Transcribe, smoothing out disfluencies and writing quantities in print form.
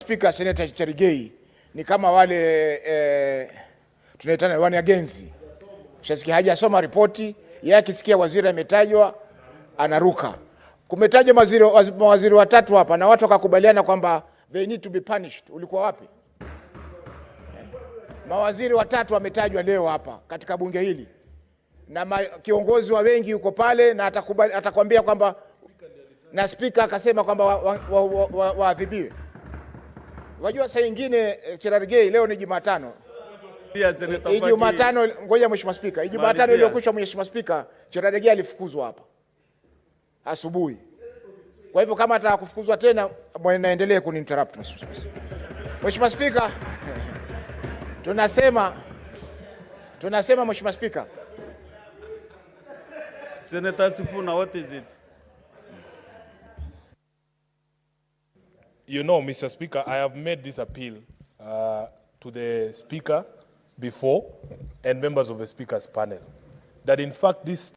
Speaker, Senator Cherigei ni kama wale tunaitana wanagenzi. Ushasikia hajasoma ripoti, yeye akisikia waziri ametajwa anaruka. Kumetajwa mawaziri watatu hapa na watu wakakubaliana kwamba they need to be punished. Ulikuwa wapi? Mawaziri watatu wametajwa leo hapa katika bunge hili. Na kiongozi wa wengi yuko pale na atakwambia kwamba na speaker akasema kwamba waadhibiwe. Wajua saa nyingine Cherargei, leo ni Jumatano. Jumatano, ngoja Mheshimiwa Speaker. Jumatano iliyokwisha Mheshimiwa Speaker, Cherargei alifukuzwa hapa asubuhi. Kwa hivyo kama ataka kufukuzwa tena, naendelee kuninterrupt Mheshimiwa Speaker. Tunasema Mheshimiwa Speaker. Senator Sifuna, what is it? You know, Mr. Speaker, I have made this appeal to the Speaker before and members of the Speaker's panel that in fact this